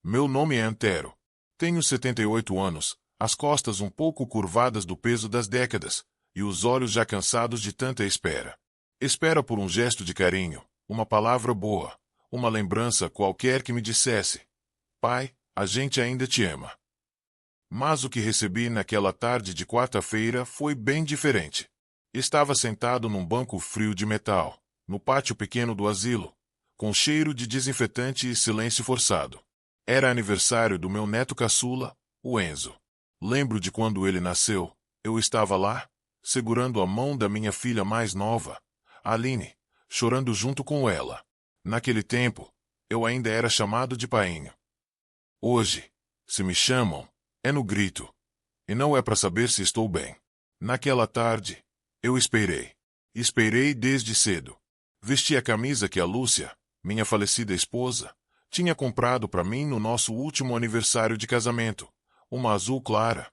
Meu nome é Antero. Tenho 78 anos, as costas um pouco curvadas do peso das décadas, e os olhos já cansados de tanta espera. Espera por um gesto de carinho, uma palavra boa, uma lembrança qualquer que me dissesse: pai, a gente ainda te ama. Mas o que recebi naquela tarde de quarta-feira foi bem diferente. Estava sentado num banco frio de metal, no pátio pequeno do asilo, com cheiro de desinfetante e silêncio forçado. Era aniversário do meu neto caçula, o Enzo. Lembro de quando ele nasceu. Eu estava lá, segurando a mão da minha filha mais nova, Aline, chorando junto com ela. Naquele tempo, eu ainda era chamado de painho. Hoje, se me chamam, é no grito. E não é para saber se estou bem. Naquela tarde, eu esperei. Esperei desde cedo. Vesti a camisa que a Lúcia, minha falecida esposa, tinha comprado para mim no nosso último aniversário de casamento, uma azul clara,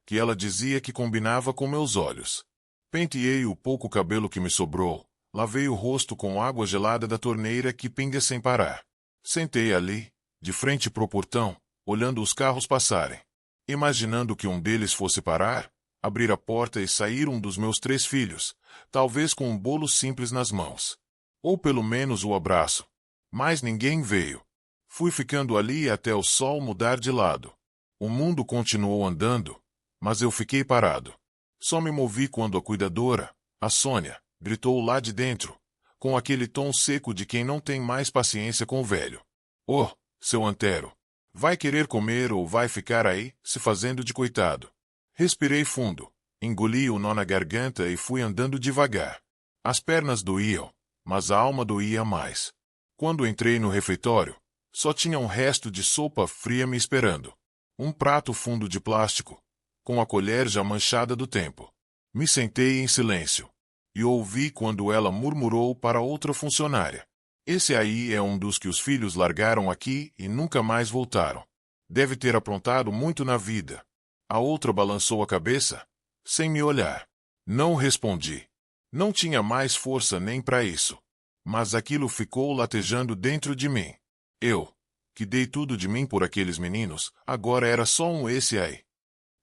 que ela dizia que combinava com meus olhos. Penteei o pouco cabelo que me sobrou, lavei o rosto com água gelada da torneira que pinga sem parar. Sentei ali, de frente pro portão, olhando os carros passarem. Imaginando que um deles fosse parar, abrir a porta e sair um dos meus 3 filhos, talvez com um bolo simples nas mãos. Ou pelo menos o abraço. Mas ninguém veio. Fui ficando ali até o sol mudar de lado. O mundo continuou andando, mas eu fiquei parado. Só me movi quando a cuidadora, a Sônia, gritou lá de dentro, com aquele tom seco de quem não tem mais paciência com o velho. Oh, seu Antero, vai querer comer ou vai ficar aí, se fazendo de coitado? Respirei fundo, engoli o nó na garganta e fui andando devagar. As pernas doíam, mas a alma doía mais. Quando entrei no refeitório, só tinha um resto de sopa fria me esperando. Um prato fundo de plástico, com a colher já manchada do tempo. Me sentei em silêncio. E ouvi quando ela murmurou para outra funcionária: esse aí é um dos que os filhos largaram aqui e nunca mais voltaram. Deve ter aprontado muito na vida. A outra balançou a cabeça, sem me olhar. Não respondi. Não tinha mais força nem para isso. Mas aquilo ficou latejando dentro de mim. Eu, que dei tudo de mim por aqueles meninos, agora era só um esse aí.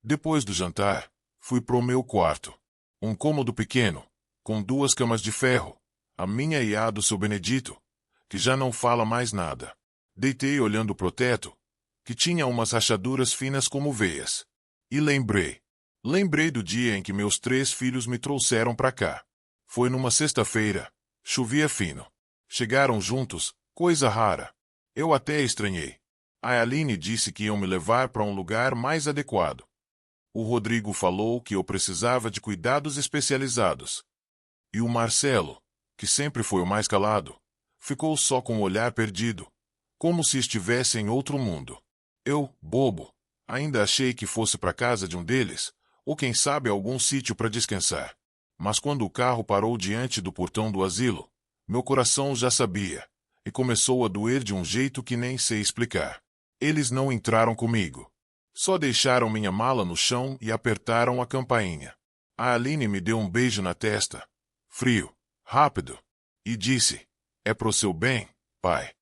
Depois do jantar, fui pro meu quarto. Um cômodo pequeno, com 2 camas de ferro, a minha e a do seu Benedito, que já não fala mais nada. Deitei olhando pro teto, que tinha umas rachaduras finas como veias. E lembrei do dia em que meus 3 filhos me trouxeram pra cá. Foi numa sexta-feira, chovia fino. Chegaram juntos, coisa rara. Eu até estranhei. A Aline disse que iam me levar para um lugar mais adequado. O Rodrigo falou que eu precisava de cuidados especializados. E o Marcelo, que sempre foi o mais calado, ficou só com o olhar perdido, como se estivesse em outro mundo. Eu, bobo, ainda achei que fosse para casa de um deles, ou quem sabe algum sítio para descansar. Mas quando o carro parou diante do portão do asilo, meu coração já sabia, e começou a doer de um jeito que nem sei explicar. Eles não entraram comigo. Só deixaram minha mala no chão e apertaram a campainha. A Aline me deu um beijo na testa, frio, rápido, e disse: é pro seu bem, pai.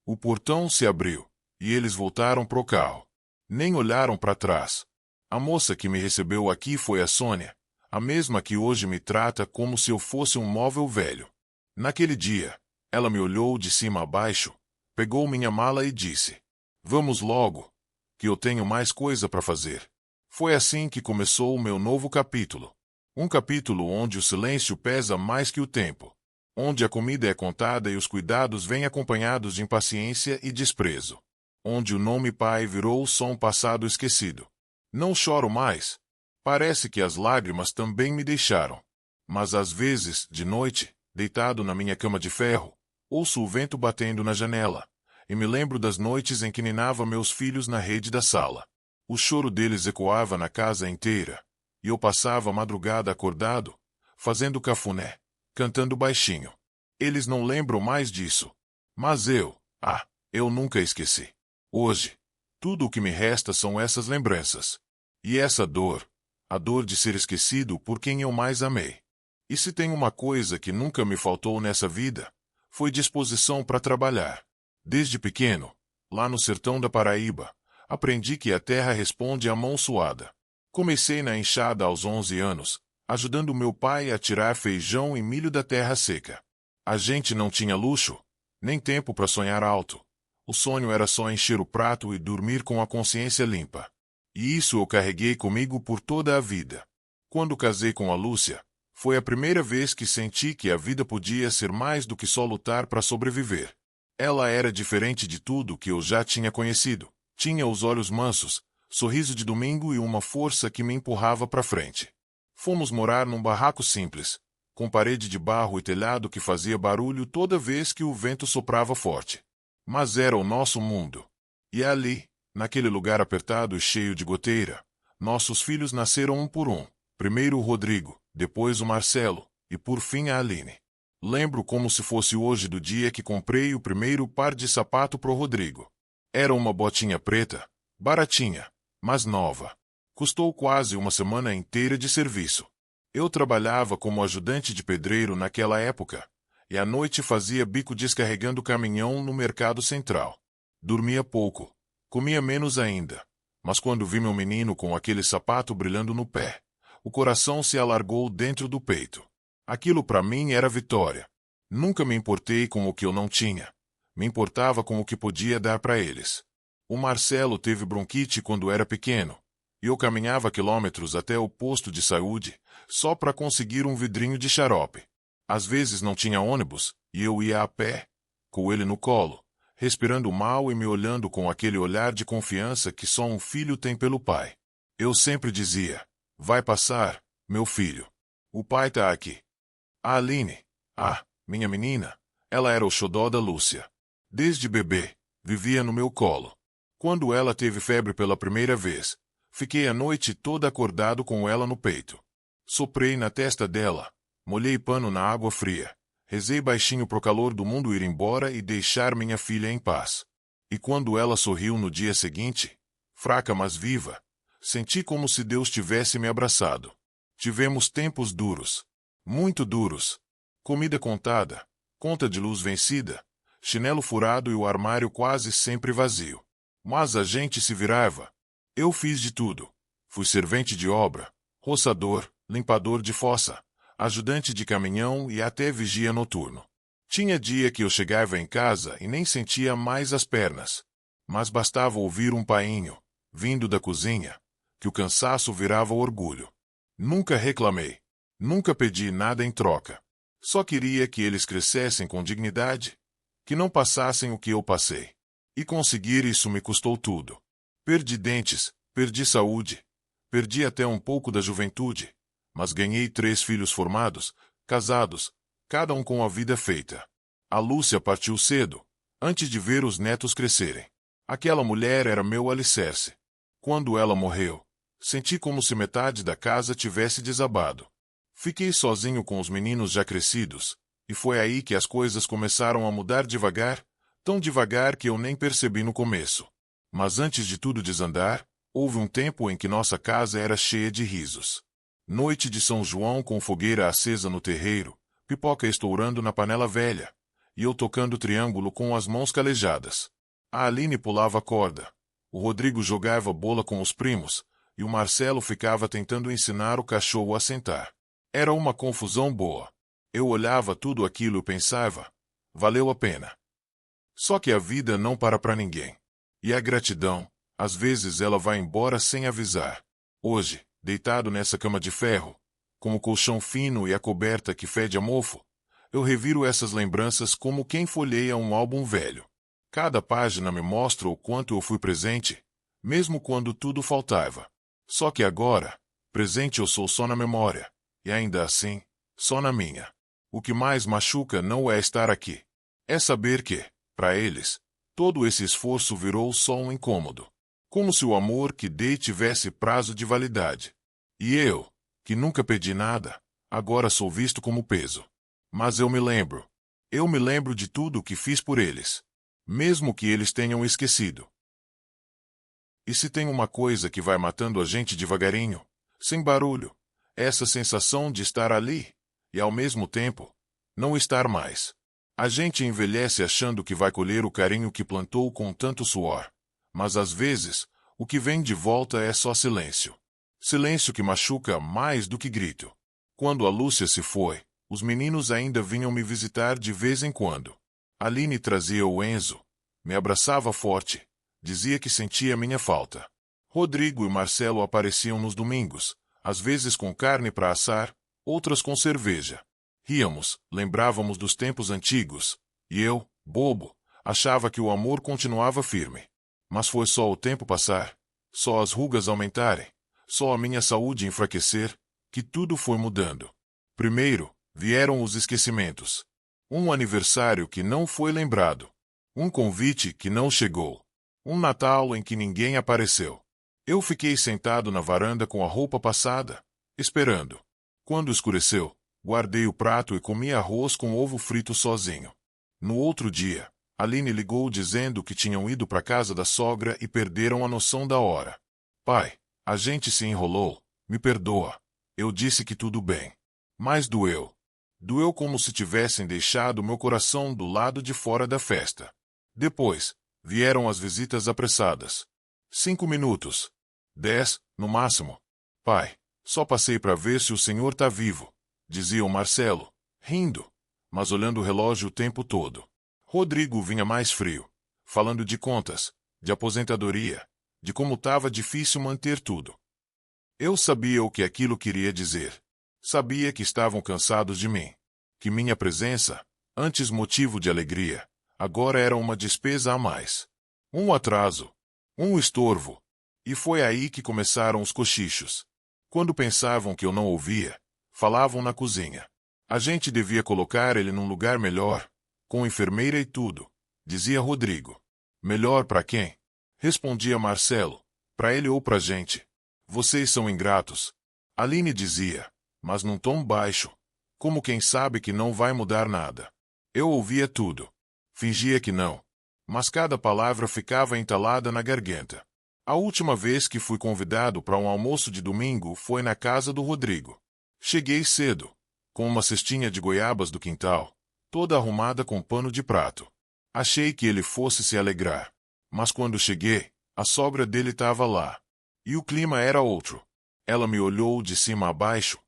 O portão se abriu, e eles voltaram pro carro. Nem olharam para trás. A moça que me recebeu aqui foi a Sônia, a mesma que hoje me trata como se eu fosse um móvel velho. Naquele dia, ela me olhou de cima a baixo, pegou minha mala e disse: vamos logo, que eu tenho mais coisa para fazer. Foi assim que começou o meu novo capítulo. Um capítulo onde o silêncio pesa mais que o tempo. Onde a comida é contada e os cuidados vêm acompanhados de impaciência e desprezo. Onde o nome pai virou só um passado esquecido. Não choro mais. Parece que as lágrimas também me deixaram. Mas às vezes, de noite, deitado na minha cama de ferro, ouço o vento batendo na janela, e me lembro das noites em que ninava meus filhos na rede da sala. O choro deles ecoava na casa inteira, e eu passava a madrugada acordado, fazendo cafuné, cantando baixinho. Eles não lembram mais disso. Mas eu nunca esqueci. Hoje, tudo o que me resta são essas lembranças. E essa dor, a dor de ser esquecido por quem eu mais amei. E se tem uma coisa que nunca me faltou nessa vida, foi disposição para trabalhar. Desde pequeno, Lá no sertão da Paraíba, aprendi que a terra responde à mão suada. Comecei na enxada aos 11 anos, ajudando meu pai a tirar feijão e milho da terra seca. A gente não tinha luxo, nem tempo para sonhar alto. O sonho era só encher o prato e dormir com a consciência limpa. E isso eu carreguei comigo por toda a vida. Quando casei com a Lúcia, foi a primeira vez que senti que a vida podia ser mais do que só lutar para sobreviver. Ela era diferente de tudo que eu já tinha conhecido. Tinha os olhos mansos, sorriso de domingo e uma força que me empurrava para frente. Fomos morar num barraco simples, com parede de barro e telhado que fazia barulho toda vez que o vento soprava forte. Mas era o nosso mundo. E ali, naquele lugar apertado e cheio de goteira, nossos filhos nasceram um por um. Primeiro o Rodrigo, depois o Marcelo, e por fim a Aline. Lembro como se fosse hoje do dia que comprei o primeiro par de sapato pro Rodrigo. Era uma botinha preta, baratinha, mas nova. Custou quase uma semana inteira de serviço. Eu trabalhava como ajudante de pedreiro naquela época, e à noite fazia bico descarregando caminhão no Mercado Central. Dormia pouco, comia menos ainda, mas quando vi meu menino com aquele sapato brilhando no pé, o coração se alargou dentro do peito. Aquilo para mim era vitória. Nunca me importei com o que eu não tinha. Me importava com o que podia dar para eles. O Marcelo teve bronquite quando era pequeno, e eu caminhava quilômetros até o posto de saúde, só para conseguir um vidrinho de xarope. Às vezes não tinha ônibus, e eu ia a pé, com ele no colo, respirando mal e me olhando com aquele olhar de confiança que só um filho tem pelo pai. Eu sempre dizia, vai passar, meu filho. O pai tá aqui. A Aline, minha menina, ela era o xodó da Lúcia. Desde bebê, vivia no meu colo. Quando ela teve febre pela primeira vez, fiquei a noite toda acordado com ela no peito. Soprei na testa dela, molhei pano na água fria, rezei baixinho pro calor do mundo ir embora e deixar minha filha em paz. E quando ela sorriu no dia seguinte, fraca mas viva, senti como se Deus tivesse me abraçado. Tivemos tempos duros. Muito duros. Comida contada, conta de luz vencida, chinelo furado e o armário quase sempre vazio. Mas a gente se virava. Eu fiz de tudo. Fui servente de obra, roçador, limpador de fossa, ajudante de caminhão e até vigia noturno. Tinha dia que eu chegava em casa e nem sentia mais as pernas. Mas bastava ouvir um painho, vindo da cozinha, que o cansaço virava orgulho. Nunca reclamei. Nunca pedi nada em troca. Só queria que eles crescessem com dignidade, que não passassem o que eu passei. E conseguir isso me custou tudo. Perdi dentes, perdi saúde, perdi até um pouco da juventude, mas ganhei 3 filhos formados, casados, cada um com a vida feita. A Lúcia partiu cedo, antes de ver os netos crescerem. Aquela mulher era meu alicerce. Quando ela morreu, senti como se metade da casa tivesse desabado. Fiquei sozinho com os meninos já crescidos, e foi aí que as coisas começaram a mudar devagar, tão devagar que eu nem percebi no começo. Mas antes de tudo desandar, houve um tempo em que nossa casa era cheia de risos. Noite de São João com fogueira acesa no terreiro, pipoca estourando na panela velha, e eu tocando triângulo com as mãos calejadas. A Aline pulava corda, o Rodrigo jogava bola com os primos, e o Marcelo ficava tentando ensinar o cachorro a sentar. Era uma confusão boa. Eu olhava tudo aquilo e pensava, valeu a pena. Só que a vida não para ninguém. E a gratidão, às vezes ela vai embora sem avisar. Hoje, deitado nessa cama de ferro, com o colchão fino e a coberta que fede a mofo, eu reviro essas lembranças como quem folheia um álbum velho. Cada página me mostra o quanto eu fui presente, mesmo quando tudo faltava. Só que agora, presente eu sou só na memória. E ainda assim, só na minha. O que mais machuca não é estar aqui. É saber que, para eles, todo esse esforço virou só um incômodo. Como se o amor que dei tivesse prazo de validade. E eu, que nunca pedi nada, agora sou visto como peso. Mas eu me lembro. Eu me lembro de tudo o que fiz por eles. Mesmo que eles tenham esquecido. E se tem uma coisa que vai matando a gente devagarinho, sem barulho, essa sensação de estar ali, e ao mesmo tempo, não estar mais. A gente envelhece achando que vai colher o carinho que plantou com tanto suor. Mas às vezes, o que vem de volta é só silêncio. Silêncio que machuca mais do que grito. Quando a Lúcia se foi, os meninos ainda vinham me visitar de vez em quando. Aline trazia o Enzo, me abraçava forte, dizia que sentia minha falta. Rodrigo e Marcelo apareciam nos domingos, às vezes com carne para assar, outras com cerveja. Ríamos, lembrávamos dos tempos antigos, e eu, bobo, achava que o amor continuava firme. Mas foi só o tempo passar, só as rugas aumentarem, só a minha saúde enfraquecer, que tudo foi mudando. Primeiro, vieram os esquecimentos. Um aniversário que não foi lembrado. Um convite que não chegou. Um Natal em que ninguém apareceu. Eu fiquei sentado na varanda com a roupa passada, esperando. Quando escureceu, guardei o prato e comi arroz com ovo frito sozinho. No outro dia, Aline ligou dizendo que tinham ido para casa da sogra e perderam a noção da hora. Pai, a gente se enrolou, me perdoa. Eu disse que tudo bem. Mas doeu. Doeu como se tivessem deixado meu coração do lado de fora da festa. Depois, vieram as visitas apressadas. 5 minutos. 10, no máximo. Pai, só passei para ver se o senhor tá vivo, dizia o Marcelo, rindo, mas olhando o relógio o tempo todo. Rodrigo vinha mais frio, falando de contas, de aposentadoria, de como estava difícil manter tudo. Eu sabia o que aquilo queria dizer. Sabia que estavam cansados de mim. Que minha presença, antes motivo de alegria, agora era uma despesa a mais. Um atraso. Um estorvo. E foi aí que começaram os cochichos. Quando pensavam que eu não ouvia, falavam na cozinha. A gente devia colocar ele num lugar melhor, com enfermeira e tudo, dizia Rodrigo. Melhor para quem? Respondia Marcelo. Para ele ou pra gente. Vocês são ingratos. Aline dizia, mas num tom baixo, como quem sabe que não vai mudar nada. Eu ouvia tudo. Fingia que não. Mas cada palavra ficava entalada na garganta. A última vez que fui convidado para um almoço de domingo foi na casa do Rodrigo. Cheguei cedo, com uma cestinha de goiabas do quintal, toda arrumada com pano de prato. Achei que ele fosse se alegrar. Mas quando cheguei, a sogra dele estava lá. E o clima era outro. Ela me olhou de cima a baixo,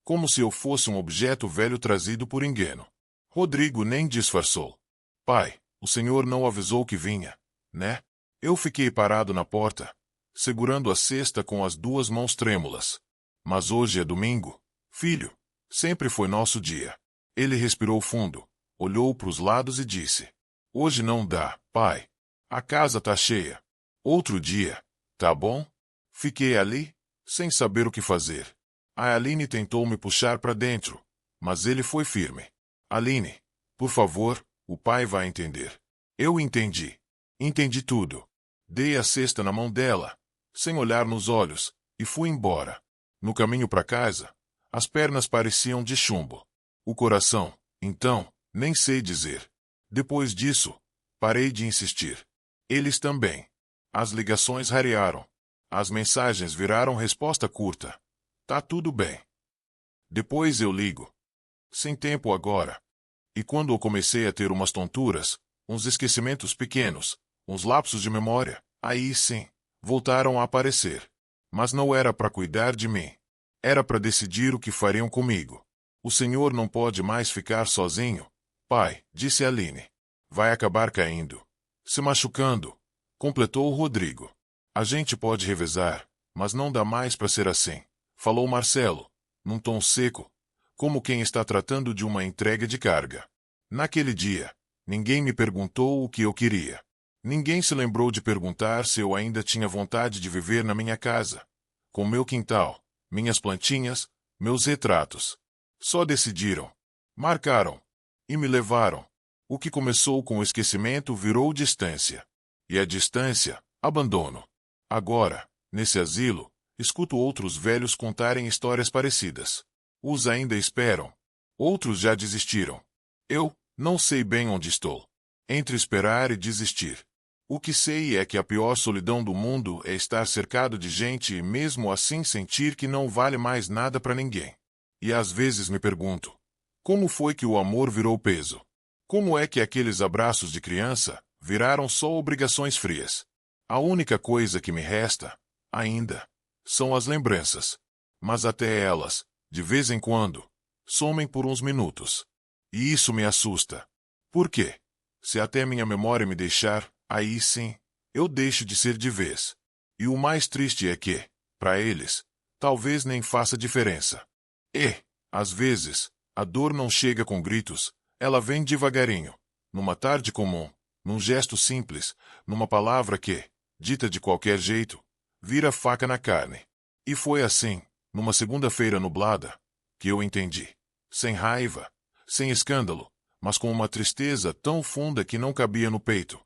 como se eu fosse um objeto velho trazido por engano. Rodrigo nem disfarçou. Pai, o senhor não avisou que vinha, né? Eu fiquei parado na porta, segurando a cesta com as 2 mãos trêmulas. Mas hoje é domingo, filho. Sempre foi nosso dia. Ele respirou fundo, olhou para os lados e disse: Hoje não dá, pai. A casa tá cheia. Outro dia, tá bom? Fiquei ali, sem saber o que fazer. A Aline tentou me puxar para dentro, mas ele foi firme. Aline, por favor, o pai vai entender. Eu entendi. Entendi tudo. Dei a cesta na mão dela, sem olhar nos olhos, e fui embora. No caminho para casa, as pernas pareciam de chumbo. O coração, então, nem sei dizer. Depois disso, parei de insistir. Eles também. As ligações rarearam. As mensagens viraram resposta curta. Tá tudo bem. Depois eu ligo. Sem tempo agora. E quando eu comecei a ter umas tonturas, uns esquecimentos pequenos, uns lapsos de memória, aí sim, voltaram a aparecer. Mas não era para cuidar de mim. Era para decidir o que fariam comigo. O senhor não pode mais ficar sozinho, pai, disse Aline. Vai acabar caindo. Se machucando, completou o Rodrigo. A gente pode revezar, mas não dá mais para ser assim, falou Marcelo, num tom seco, como quem está tratando de uma entrega de carga. Naquele dia, ninguém me perguntou o que eu queria. Ninguém se lembrou de perguntar se eu ainda tinha vontade de viver na minha casa, com meu quintal, minhas plantinhas, meus retratos. Só decidiram, marcaram e me levaram. O que começou com o esquecimento virou distância. E a distância, abandono. Agora, nesse asilo, escuto outros velhos contarem histórias parecidas. Uns ainda esperam. Outros já desistiram. Eu não sei bem onde estou. Entre esperar e desistir. O que sei é que a pior solidão do mundo é estar cercado de gente e mesmo assim sentir que não vale mais nada para ninguém. E às vezes me pergunto, como foi que o amor virou peso? Como é que aqueles abraços de criança viraram só obrigações frias? A única coisa que me resta, ainda, são as lembranças. Mas até elas, de vez em quando, somem por uns minutos. E isso me assusta. Por quê? Se até minha memória me deixar, aí sim, eu deixo de ser de vez. E o mais triste é que, para eles, talvez nem faça diferença. E, às vezes, a dor não chega com gritos, ela vem devagarinho, numa tarde comum, num gesto simples, numa palavra que, dita de qualquer jeito, vira faca na carne. E foi assim, numa segunda-feira nublada, que eu entendi. Sem raiva, sem escândalo, mas com uma tristeza tão funda que não cabia no peito.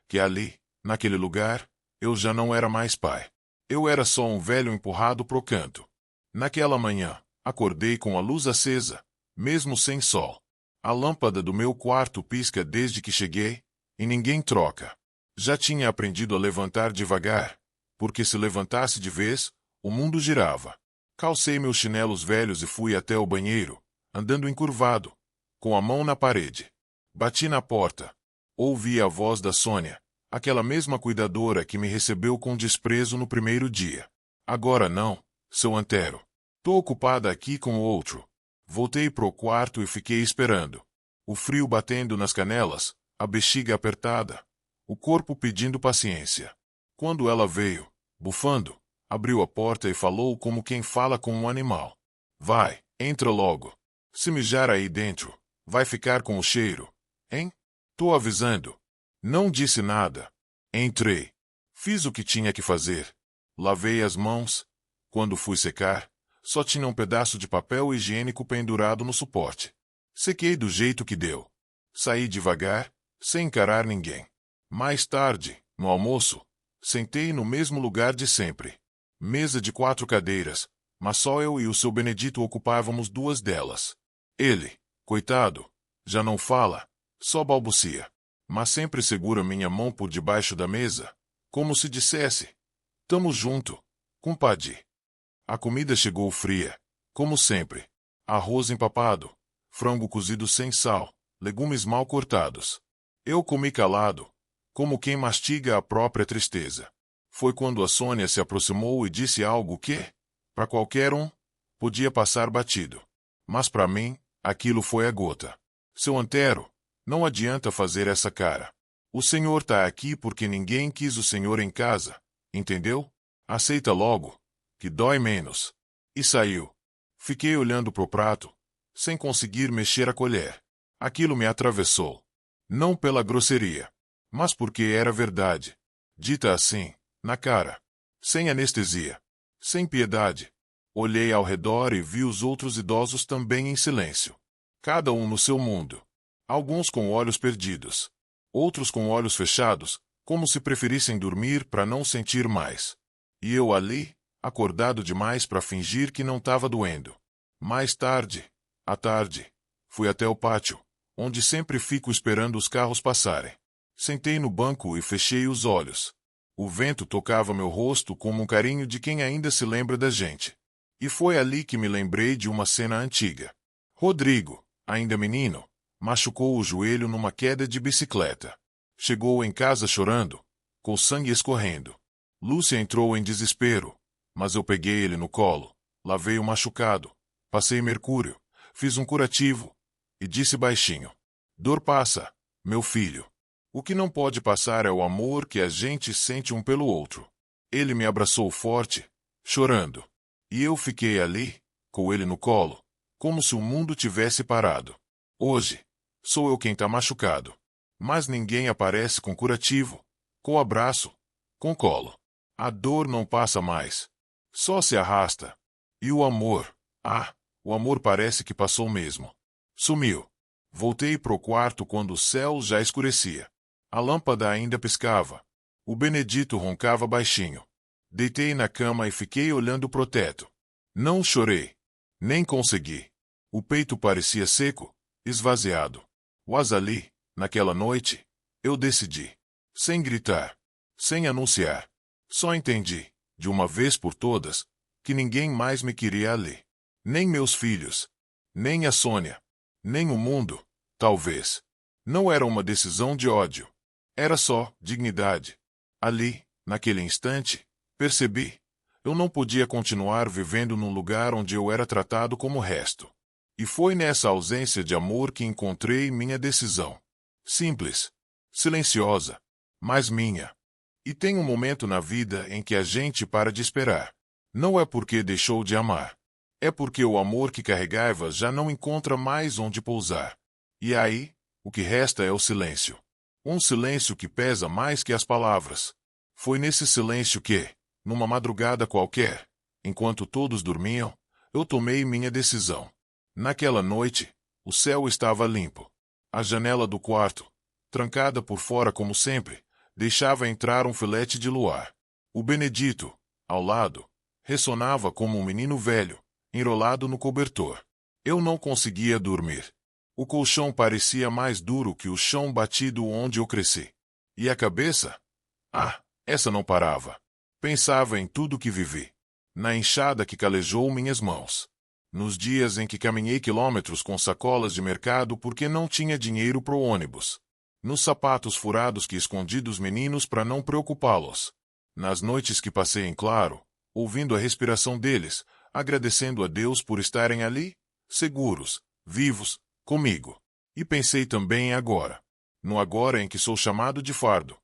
Que ali, naquele lugar, eu já não era mais pai. Eu era só um velho empurrado pro canto. Naquela manhã, acordei com a luz acesa, mesmo sem sol. A lâmpada do meu quarto pisca desde que cheguei, e ninguém troca. Já tinha aprendido a levantar devagar, porque se levantasse de vez, o mundo girava. Calcei meus chinelos velhos e fui até o banheiro, andando encurvado, com a mão na parede. Bati na porta. Ouvi a voz da Sônia, aquela mesma cuidadora que me recebeu com desprezo no primeiro dia. Agora não, seu Antero. Tô ocupada aqui com o outro. Voltei pro quarto e fiquei esperando. O frio batendo nas canelas, a bexiga apertada, o corpo pedindo paciência. Quando ela veio, bufando, abriu a porta e falou como quem fala com um animal. Vai, entra logo. Se mijar aí dentro, vai ficar com o cheiro, hein? Tô avisando. Não disse nada. Entrei. Fiz o que tinha que fazer. Lavei as mãos. Quando fui secar, só tinha um pedaço de papel higiênico pendurado no suporte. Sequei do jeito que deu. Saí devagar, sem encarar ninguém. Mais tarde, no almoço, sentei no mesmo lugar de sempre. Mesa de 4 cadeiras, mas só eu e o seu Benedito ocupávamos 2 delas. Ele, coitado, já não fala, só balbucia, mas sempre segura minha mão por debaixo da mesa, como se dissesse: tamo junto, compadre. A comida chegou fria, como sempre. Arroz empapado, frango cozido sem sal, legumes mal cortados. Eu comi calado, como quem mastiga a própria tristeza. Foi quando a Sônia se aproximou e disse algo que, para qualquer um, podia passar batido. Mas para mim, aquilo foi a gota. Seu Antero, não adianta fazer essa cara. O senhor tá aqui porque ninguém quis o senhor em casa, entendeu? Aceita logo, que dói menos. E saiu. Fiquei olhando pro prato, sem conseguir mexer a colher. Aquilo me atravessou. Não pela grosseria, mas porque era verdade. Dita assim, na cara. Sem anestesia. Sem piedade. Olhei ao redor e vi os outros idosos também em silêncio. Cada um no seu mundo. Alguns com olhos perdidos. Outros com olhos fechados, como se preferissem dormir para não sentir mais. E eu ali, acordado demais para fingir que não estava doendo. Mais tarde, à tarde, fui até o pátio, onde sempre fico esperando os carros passarem. Sentei no banco e fechei os olhos. O vento tocava meu rosto como um carinho de quem ainda se lembra da gente. E foi ali que me lembrei de uma cena antiga. Rodrigo, ainda menino, machucou o joelho numa queda de bicicleta. Chegou em casa chorando, com sangue escorrendo. Lúcia entrou em desespero, mas eu peguei ele no colo, lavei o machucado, passei mercúrio, fiz um curativo e disse baixinho: dor passa, meu filho. O que não pode passar é o amor que a gente sente um pelo outro. Ele me abraçou forte, chorando. E eu fiquei ali, com ele no colo, como se o mundo tivesse parado. Hoje, sou eu quem tá machucado. Mas ninguém aparece com curativo, com abraço, com colo. A dor não passa mais. Só se arrasta. E o amor? O amor parece que passou mesmo. Sumiu. Voltei pro quarto quando o céu já escurecia. A lâmpada ainda piscava. O Benedito roncava baixinho. Deitei na cama e fiquei olhando pro teto. Não chorei. Nem consegui. O peito parecia seco, esvaziado. Mas ali, naquela noite, eu decidi. Sem gritar. Sem anunciar. Só entendi, de uma vez por todas, que ninguém mais me queria ali. Nem meus filhos. Nem a Sônia. Nem o mundo, talvez. Não era uma decisão de ódio. Era só dignidade. Ali, naquele instante, percebi. Eu não podia continuar vivendo num lugar onde eu era tratado como o resto. E foi nessa ausência de amor que encontrei minha decisão. Simples, silenciosa, mas minha. E tem um momento na vida em que a gente para de esperar. Não é porque deixou de amar. É porque o amor que carregava já não encontra mais onde pousar. E aí, o que resta é o silêncio. Um silêncio que pesa mais que as palavras. Foi nesse silêncio que, numa madrugada qualquer, enquanto todos dormiam, eu tomei minha decisão. Naquela noite, o céu estava limpo. A janela do quarto, trancada por fora como sempre, deixava entrar um filete de luar. O Benedito, ao lado, ressonava como um menino velho, enrolado no cobertor. Eu não conseguia dormir. O colchão parecia mais duro que o chão batido onde eu cresci. E a cabeça? Ah, essa não parava. Pensava em tudo que vivi. Na enxada que calejou minhas mãos. Nos dias em que caminhei quilômetros com sacolas de mercado porque não tinha dinheiro pro ônibus. Nos sapatos furados que escondi dos meninos para não preocupá-los. Nas noites que passei em claro, ouvindo a respiração deles, agradecendo a Deus por estarem ali, seguros, vivos, comigo. E pensei também em agora. No agora em que sou chamado de fardo.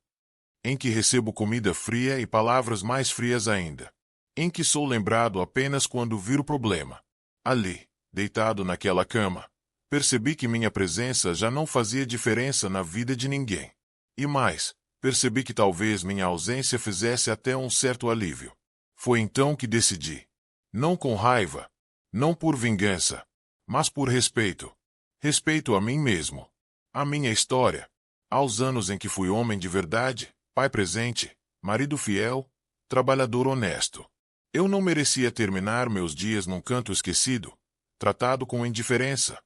Em que recebo comida fria e palavras mais frias ainda. Em que sou lembrado apenas quando viro problema. Ali, deitado naquela cama, percebi que minha presença já não fazia diferença na vida de ninguém. E mais, percebi que talvez minha ausência fizesse até um certo alívio. Foi então que decidi. Não com raiva, não por vingança, mas por respeito. Respeito a mim mesmo, a minha história, aos anos em que fui homem de verdade, pai presente, marido fiel, trabalhador honesto. Eu não merecia terminar meus dias num canto esquecido, tratado com indiferença,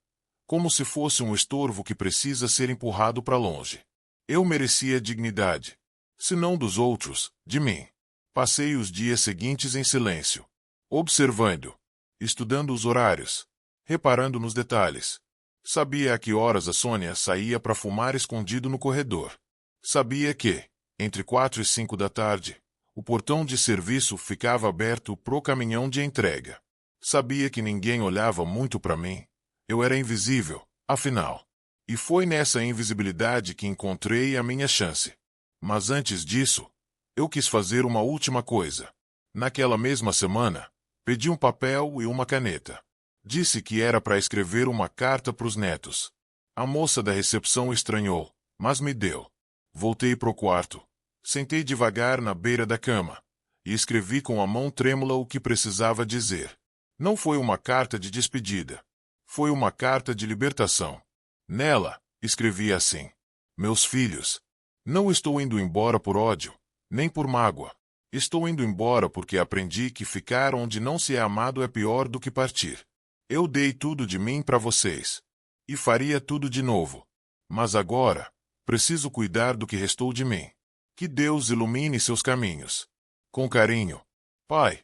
como se fosse um estorvo que precisa ser empurrado para longe. Eu merecia dignidade, se não dos outros, de mim. Passei os dias seguintes em silêncio, observando, estudando os horários, reparando nos detalhes. Sabia a que horas a Sônia saía para fumar escondido no corredor. Sabia que, entre 4 e 5 da tarde, o portão de serviço ficava aberto pro caminhão de entrega. Sabia que ninguém olhava muito para mim. Eu era invisível, afinal. E foi nessa invisibilidade que encontrei a minha chance. Mas antes disso, eu quis fazer uma última coisa. Naquela mesma semana, pedi um papel e uma caneta. Disse que era para escrever uma carta pros netos. A moça da recepção estranhou, mas me deu. Voltei pro quarto. Sentei devagar na beira da cama e escrevi com a mão trêmula o que precisava dizer. Não foi uma carta de despedida. Foi uma carta de libertação. Nela, escrevi assim: Meus filhos, não estou indo embora por ódio, nem por mágoa. Estou indo embora porque aprendi que ficar onde não se é amado é pior do que partir. Eu dei tudo de mim para vocês. E faria tudo de novo. Mas agora, preciso cuidar do que restou de mim. Que Deus ilumine seus caminhos. Com carinho. Pai.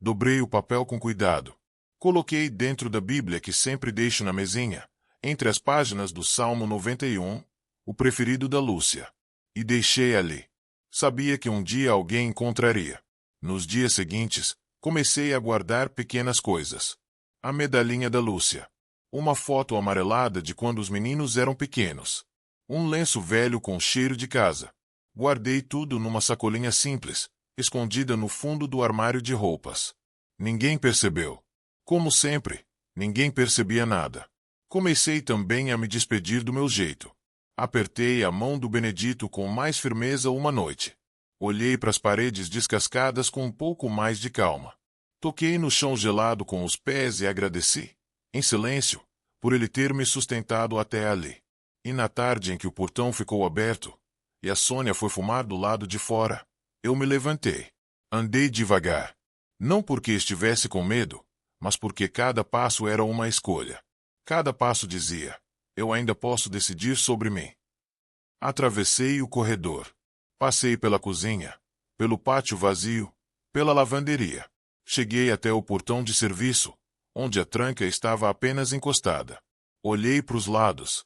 Dobrei o papel com cuidado. Coloquei dentro da Bíblia que sempre deixo na mesinha, entre as páginas do Salmo 91, o preferido da Lúcia. E deixei ali. Sabia que um dia alguém encontraria. Nos dias seguintes, comecei a guardar pequenas coisas. A medalhinha da Lúcia. Uma foto amarelada de quando os meninos eram pequenos. Um lenço velho com cheiro de casa. Guardei tudo numa sacolinha simples, escondida no fundo do armário de roupas. Ninguém percebeu. Como sempre, ninguém percebia nada. Comecei também a me despedir do meu jeito. Apertei a mão do Benedito com mais firmeza uma noite. Olhei para as paredes descascadas com um pouco mais de calma. Toquei no chão gelado com os pés e agradeci, em silêncio, por ele ter me sustentado até ali. E na tarde em que o portão ficou aberto, e a Sônia foi fumar do lado de fora, eu me levantei. Andei devagar. Não porque estivesse com medo, mas porque cada passo era uma escolha. Cada passo dizia: eu ainda posso decidir sobre mim. Atravessei o corredor. Passei pela cozinha, pelo pátio vazio, pela lavanderia. Cheguei até o portão de serviço, onde a tranca estava apenas encostada. Olhei para os lados.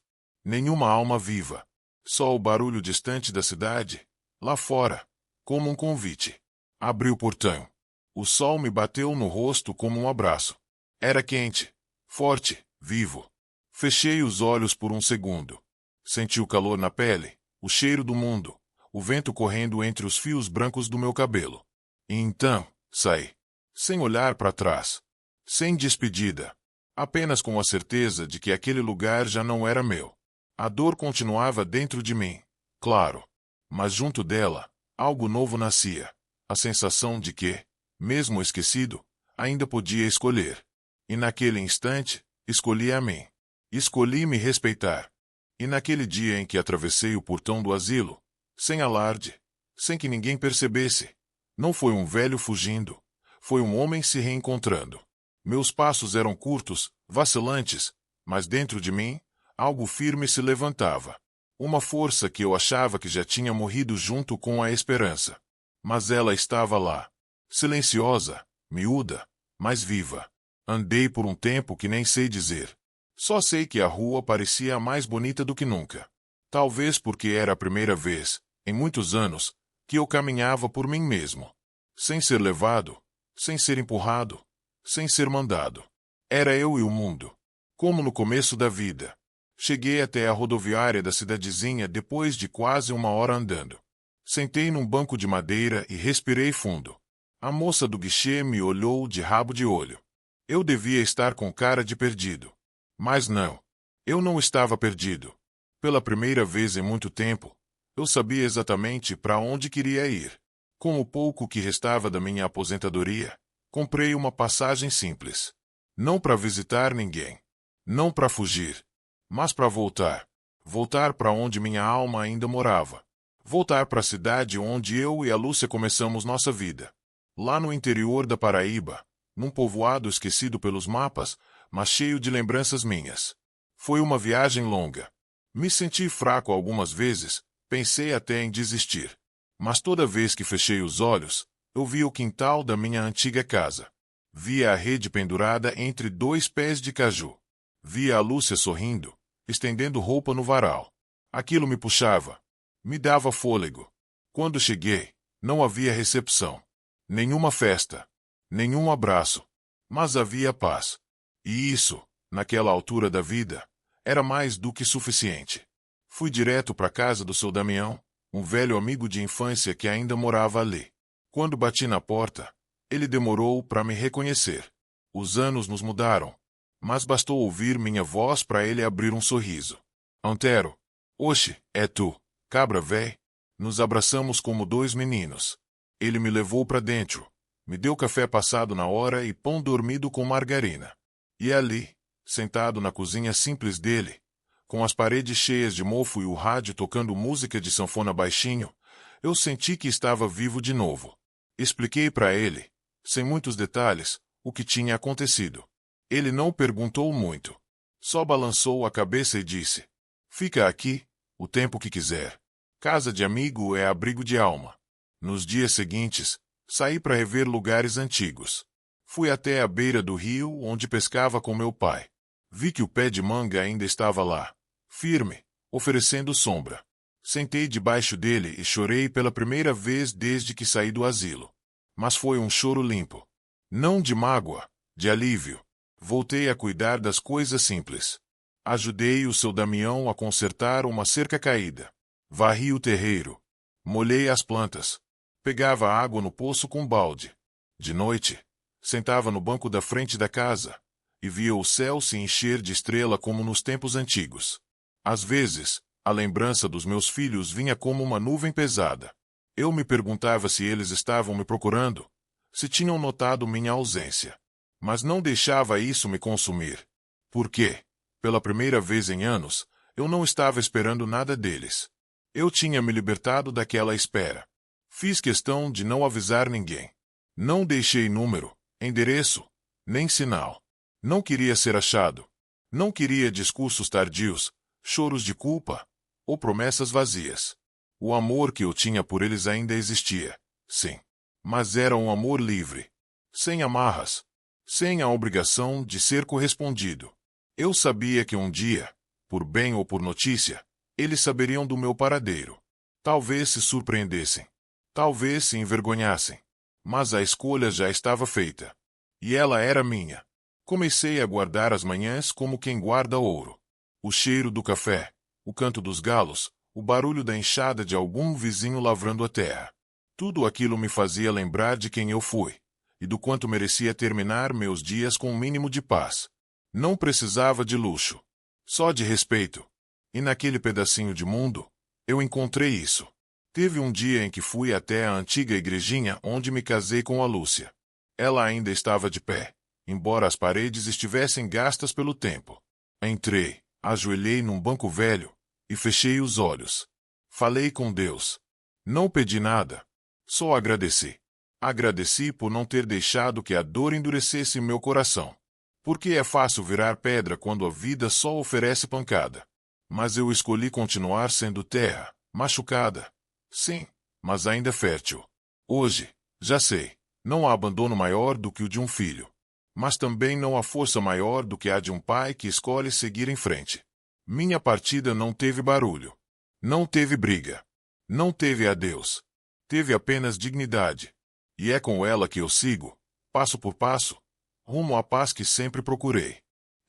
Nenhuma alma viva. Só o barulho distante da cidade, lá fora, como um convite. Abri o portão. O sol me bateu no rosto como um abraço. Era quente, forte, vivo. Fechei os olhos por um segundo. Senti o calor na pele, o cheiro do mundo, o vento correndo entre os fios brancos do meu cabelo. E então, saí. Sem olhar para trás. Sem despedida. Apenas com a certeza de que aquele lugar já não era meu. A dor continuava dentro de mim, claro. Mas junto dela, algo novo nascia. A sensação de que, mesmo esquecido, ainda podia escolher. E naquele instante, escolhi a mim. Escolhi me respeitar. E naquele dia em que atravessei o portão do asilo, sem alarde, sem que ninguém percebesse, não foi um velho fugindo, foi um homem se reencontrando. Meus passos eram curtos, vacilantes, mas dentro de mim, algo firme se levantava. Uma força que eu achava que já tinha morrido junto com a esperança. Mas ela estava lá. Silenciosa, miúda, mas viva. Andei por um tempo que nem sei dizer. Só sei que a rua parecia mais bonita do que nunca. Talvez porque era a primeira vez, em muitos anos, que eu caminhava por mim mesmo. Sem ser levado, sem ser empurrado, sem ser mandado. Era eu e o mundo. Como no começo da vida. Cheguei até a rodoviária da cidadezinha depois de quase 1 hora andando. Sentei num banco de madeira e respirei fundo. A moça do guichê me olhou de rabo de olho. Eu devia estar com cara de perdido. Mas não. Eu não estava perdido. Pela primeira vez em muito tempo, eu sabia exatamente para onde queria ir. Com o pouco que restava da minha aposentadoria, comprei uma passagem simples. Não para visitar ninguém. Não para fugir. Mas para voltar. Voltar para onde minha alma ainda morava. Voltar para a cidade onde eu e a Lúcia começamos nossa vida. Lá no interior da Paraíba, num povoado esquecido pelos mapas, mas cheio de lembranças minhas. Foi uma viagem longa. Me senti fraco algumas vezes, pensei até em desistir. Mas toda vez que fechei os olhos, eu vi o quintal da minha antiga casa. Via a rede pendurada entre 2 pés de caju. Via a Lúcia sorrindo, estendendo roupa no varal. Aquilo me puxava. Me dava fôlego. Quando cheguei, não havia recepção. Nenhuma festa. Nenhum abraço. Mas havia paz. E isso, naquela altura da vida, era mais do que suficiente. Fui direto para a casa do seu Damião, um velho amigo de infância que ainda morava ali. Quando bati na porta, ele demorou para me reconhecer. Os anos nos mudaram, mas bastou ouvir minha voz para ele abrir um sorriso. Antero, oxe, é tu, cabra véi. Nos abraçamos como 2 meninos. Ele me levou para dentro, me deu café passado na hora e pão dormido com margarina. E ali, sentado na cozinha simples dele, com as paredes cheias de mofo e o rádio tocando música de sanfona baixinho, eu senti que estava vivo de novo. Expliquei para ele, sem muitos detalhes, o que tinha acontecido. Ele não perguntou muito. Só balançou a cabeça e disse: "Fica aqui, o tempo que quiser. Casa de amigo é abrigo de alma." Nos dias seguintes, saí para rever lugares antigos. Fui até a beira do rio onde pescava com meu pai. Vi que o pé de manga ainda estava lá, firme, oferecendo sombra. Sentei debaixo dele e chorei pela primeira vez desde que saí do asilo. Mas foi um choro limpo. Não de mágoa, de alívio. Voltei a cuidar das coisas simples. Ajudei o seu Damião a consertar uma cerca caída. Varri o terreiro. Molhei as plantas. Pegava água no poço com balde. De noite, sentava no banco da frente da casa e via o céu se encher de estrela como nos tempos antigos. Às vezes, a lembrança dos meus filhos vinha como uma nuvem pesada. Eu me perguntava se eles estavam me procurando, se tinham notado minha ausência. Mas não deixava isso me consumir. Porque, pela primeira vez em anos, eu não estava esperando nada deles. Eu tinha me libertado daquela espera. Fiz questão de não avisar ninguém. Não deixei número, endereço, nem sinal. Não queria ser achado. Não queria discursos tardios, choros de culpa, ou promessas vazias. O amor que eu tinha por eles ainda existia, sim. Mas era um amor livre. Sem amarras. Sem a obrigação de ser correspondido. Eu sabia que um dia, Por bem ou por notícia, eles saberiam do meu paradeiro. Talvez se surpreendessem. Talvez se envergonhassem. Mas a escolha já estava feita. E ela era minha. Comecei a guardar as manhãs como quem guarda ouro. O cheiro do café, o canto dos galos, o barulho da enxada de algum vizinho lavrando a terra. Tudo aquilo me fazia lembrar de quem eu fui, e do quanto merecia terminar meus dias com um mínimo de paz. Não precisava de luxo, só de respeito. E naquele pedacinho de mundo, eu encontrei isso. Teve um dia em que fui até a antiga igrejinha onde me casei com a Lúcia. Ela ainda estava de pé, embora as paredes estivessem gastas pelo tempo. Entrei, ajoelhei num banco velho, e fechei os olhos. Falei com Deus. Não pedi nada. Só agradeci. Agradeci por não ter deixado que a dor endurecesse meu coração. Porque é fácil virar pedra quando a vida só oferece pancada. Mas eu escolhi continuar sendo terra, machucada. Sim, mas ainda fértil. Hoje, já sei, não há abandono maior do que o de um filho. Mas também não há força maior do que a de um pai que escolhe seguir em frente. Minha partida não teve barulho. Não teve briga. Não teve adeus. Teve apenas dignidade. E é com ela que eu sigo, passo por passo, rumo à paz que sempre procurei.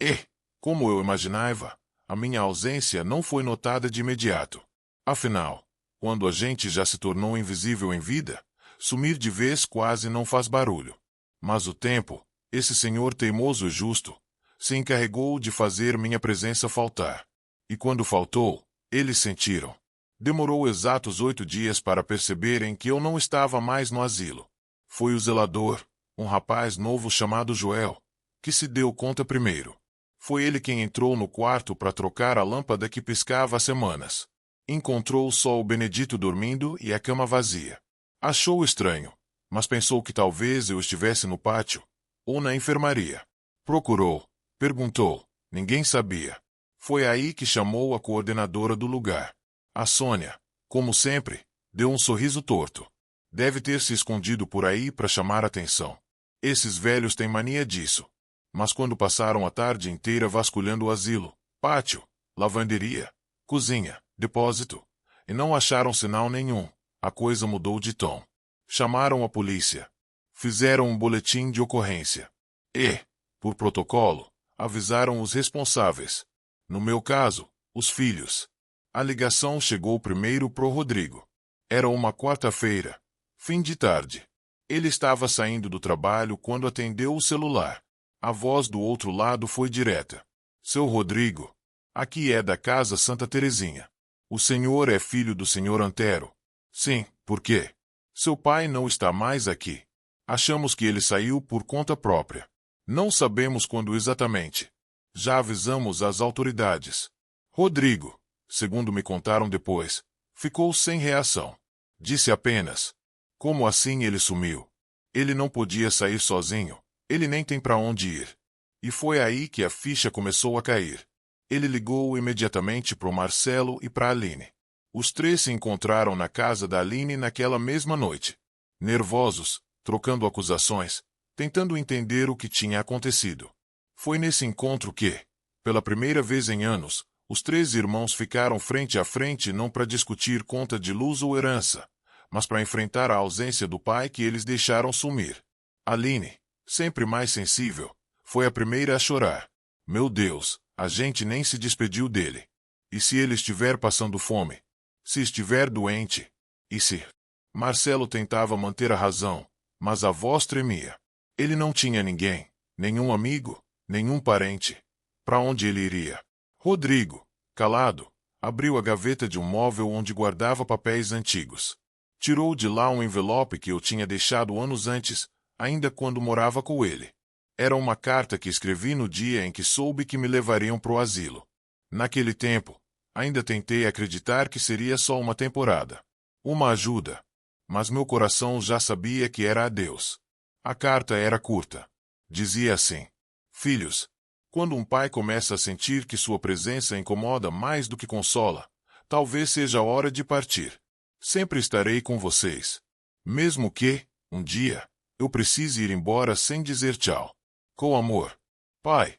E, como eu imaginava, a minha ausência não foi notada de imediato. Afinal, quando a gente já se tornou invisível em vida, sumir de vez quase não faz barulho. Mas o tempo, esse senhor teimoso e justo, se encarregou de fazer minha presença faltar. E quando faltou, eles sentiram. Demorou exatos 8 dias para perceberem que eu não estava mais no asilo. Foi o zelador, um rapaz novo chamado Joel, que se deu conta primeiro. Foi ele quem entrou no quarto para trocar a lâmpada que piscava há semanas. Encontrou só o Benedito dormindo e a cama vazia. Achou estranho, mas pensou que talvez eu estivesse no pátio, ou na enfermaria. Procurou, perguntou, ninguém sabia. Foi aí que chamou a coordenadora do lugar. A Sônia, como sempre, deu um sorriso torto. Deve ter se escondido por aí para chamar atenção. Esses velhos têm mania disso. Mas quando passaram a tarde inteira vasculhando o asilo, pátio, lavanderia, cozinha, depósito, e não acharam sinal nenhum, a coisa mudou de tom. Chamaram a polícia. Fizeram um boletim de ocorrência. E, por protocolo, avisaram os responsáveis. No meu caso, os filhos. A ligação chegou primeiro pro Rodrigo. Era uma quarta-feira, fim de tarde. Ele estava saindo do trabalho quando atendeu o celular. A voz do outro lado foi direta. Seu Rodrigo, aqui é da Casa Santa Terezinha. O senhor é filho do senhor Antero. Sim, por quê? Seu pai não está mais aqui. Achamos que ele saiu por conta própria. Não sabemos quando exatamente. Já avisamos as autoridades. Rodrigo, segundo me contaram depois, ficou sem reação. Disse apenas: como assim ele sumiu? Ele não podia sair sozinho, ele nem tem para onde ir. E foi aí que a ficha começou a cair. Ele ligou imediatamente para o Marcelo e para a Aline. Os três se encontraram na casa da Aline naquela mesma noite. Nervosos, trocando acusações, tentando entender o que tinha acontecido. Foi nesse encontro que, pela primeira vez em anos, os três irmãos ficaram frente a frente não para discutir conta de luz ou herança, mas para enfrentar a ausência do pai que eles deixaram sumir. Aline, sempre mais sensível, foi a primeira a chorar. Meu Deus, a gente nem se despediu dele. E se ele estiver passando fome? Se estiver doente? E se? Marcelo tentava manter a razão, mas a voz tremia. Ele não tinha ninguém, nenhum amigo, nenhum parente. Para onde ele iria? Rodrigo, calado, abriu a gaveta de um móvel onde guardava papéis antigos. Tirou de lá um envelope que eu tinha deixado anos antes, ainda quando morava com ele. Era uma carta que escrevi no dia em que soube que me levariam pro asilo. Naquele tempo, ainda tentei acreditar que seria só uma temporada. Uma ajuda. Mas meu coração já sabia que era adeus. A carta era curta. Dizia assim: filhos, quando um pai começa a sentir que sua presença incomoda mais do que consola, talvez seja a hora de partir. Sempre estarei com vocês. Mesmo que, um dia, eu precise ir embora sem dizer tchau. Com amor. Pai.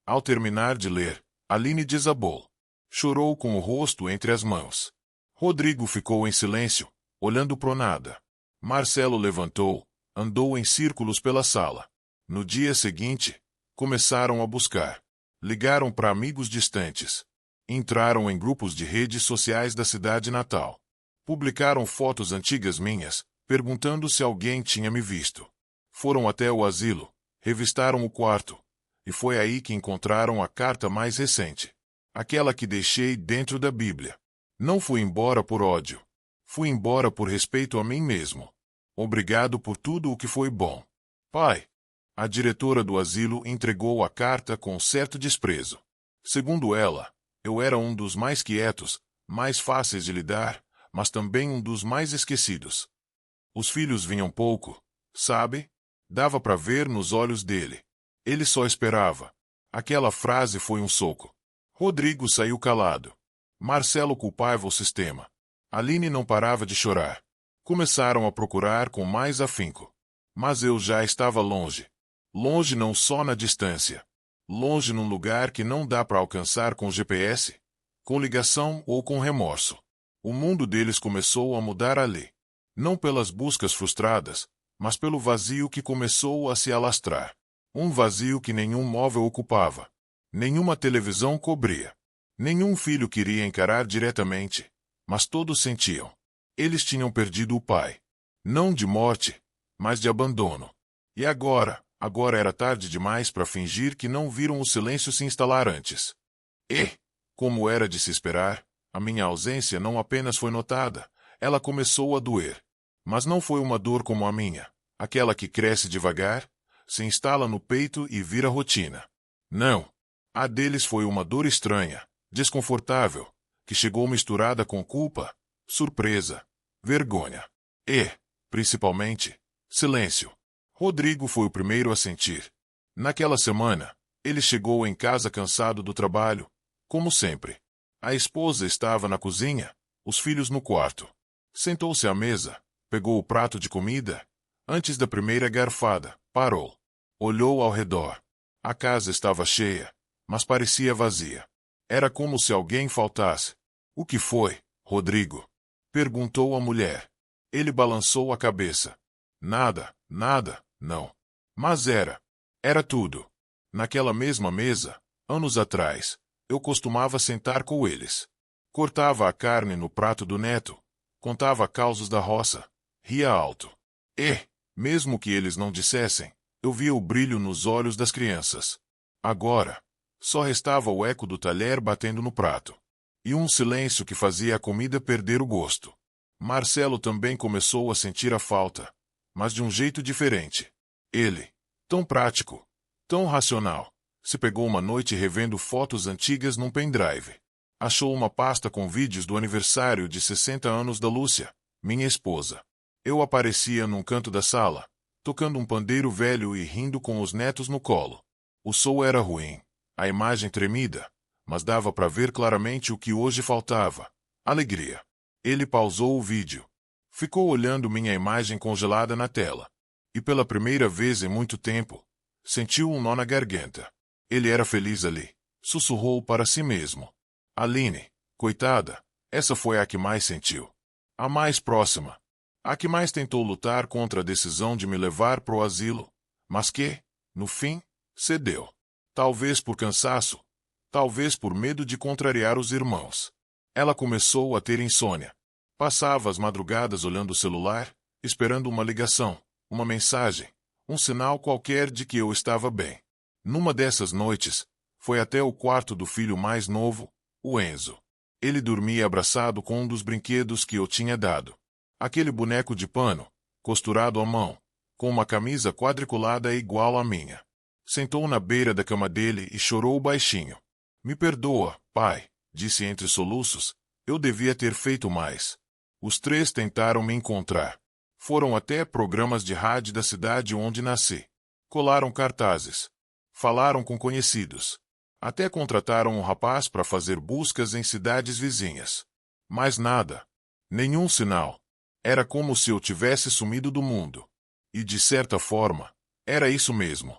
Ao terminar de ler, Aline desabou. Chorou com o rosto entre as mãos. Rodrigo ficou em silêncio, olhando pro nada. Marcelo levantou, andou em círculos pela sala. No dia seguinte, começaram a buscar. Ligaram para amigos distantes. Entraram em grupos de redes sociais da cidade natal. Publicaram fotos antigas minhas, perguntando se alguém tinha me visto. Foram até o asilo, revistaram o quarto, e foi aí que encontraram a carta mais recente. Aquela que deixei dentro da Bíblia. Não fui embora por ódio. Fui embora por respeito a mim mesmo. Obrigado por tudo o que foi bom. Pai. A diretora do asilo entregou a carta com certo desprezo. Segundo ela, eu era um dos mais quietos, mais fáceis de lidar, mas também um dos mais esquecidos. Os filhos vinham pouco, sabe? Dava para ver nos olhos dele. Ele só esperava. Aquela frase foi um soco. Rodrigo saiu calado. Marcelo culpava o sistema. Aline não parava de chorar. Começaram a procurar com mais afinco. Mas eu já estava longe. Longe não só na distância. Longe num lugar que não dá para alcançar com GPS, com ligação ou com remorso. O mundo deles começou a mudar ali. Não pelas buscas frustradas, mas pelo vazio que começou a se alastrar. Um vazio que nenhum móvel ocupava. Nenhuma televisão cobria. Nenhum filho queria encarar diretamente, mas todos sentiam. Eles tinham perdido o pai. Não de morte, mas de abandono. E agora era tarde demais para fingir que não viram o silêncio se instalar antes. E, como era de se esperar, a minha ausência não apenas foi notada, ela começou a doer. Mas não foi uma dor como a minha, aquela que cresce devagar, se instala no peito e vira rotina. Não. A deles foi uma dor estranha, desconfortável, que chegou misturada com culpa, surpresa, vergonha e, principalmente, silêncio. Rodrigo foi o primeiro a sentir. Naquela semana, ele chegou em casa cansado do trabalho, como sempre. A esposa estava na cozinha, os filhos no quarto. Sentou-se à mesa, pegou o prato de comida. Antes da primeira garfada, parou. Olhou ao redor. A casa estava cheia, mas parecia vazia. Era como se alguém faltasse. O que foi, Rodrigo? Perguntou a mulher. Ele balançou a cabeça. Nada, não. Mas era tudo. Naquela mesma mesa, anos atrás, eu costumava sentar com eles. Cortava a carne no prato do neto, contava causos da roça, ria alto. E, mesmo que eles não dissessem, eu via o brilho nos olhos das crianças. Agora, só restava o eco do talher batendo no prato. E um silêncio que fazia a comida perder o gosto. Marcelo também começou a sentir a falta, mas de um jeito diferente. Ele, tão prático, tão racional, se pegou uma noite revendo fotos antigas num pendrive. Achou uma pasta com vídeos do aniversário de 60 anos da Lúcia, minha esposa. Eu aparecia num canto da sala, tocando um pandeiro velho e rindo com os netos no colo. O som era ruim, a imagem tremida, mas dava para ver claramente o que hoje faltava: alegria. Ele pausou o vídeo. Ficou olhando minha imagem congelada na tela. E pela primeira vez em muito tempo, sentiu um nó na garganta. Ele era feliz ali. Sussurrou para si mesmo. Aline, coitada, essa foi a que mais sentiu. A mais próxima. A que mais tentou lutar contra a decisão de me levar pro asilo, mas que, no fim, cedeu. Talvez por cansaço, talvez por medo de contrariar os irmãos. Ela começou a ter insônia. Passava as madrugadas olhando o celular, esperando uma ligação, uma mensagem, um sinal qualquer de que eu estava bem. Numa dessas noites, foi até o quarto do filho mais novo, o Enzo. Ele dormia abraçado com um dos brinquedos que eu tinha dado. Aquele boneco de pano, costurado à mão, com uma camisa quadriculada igual à minha. Sentou na beira da cama dele e chorou baixinho. Me perdoa, pai, disse entre soluços, eu devia ter feito mais. Os três tentaram me encontrar. Foram até programas de rádio da cidade onde nasci. Colaram cartazes. Falaram com conhecidos. Até contrataram um rapaz para fazer buscas em cidades vizinhas. Mas nada. Nenhum sinal. Era como se eu tivesse sumido do mundo. E de certa forma, era isso mesmo.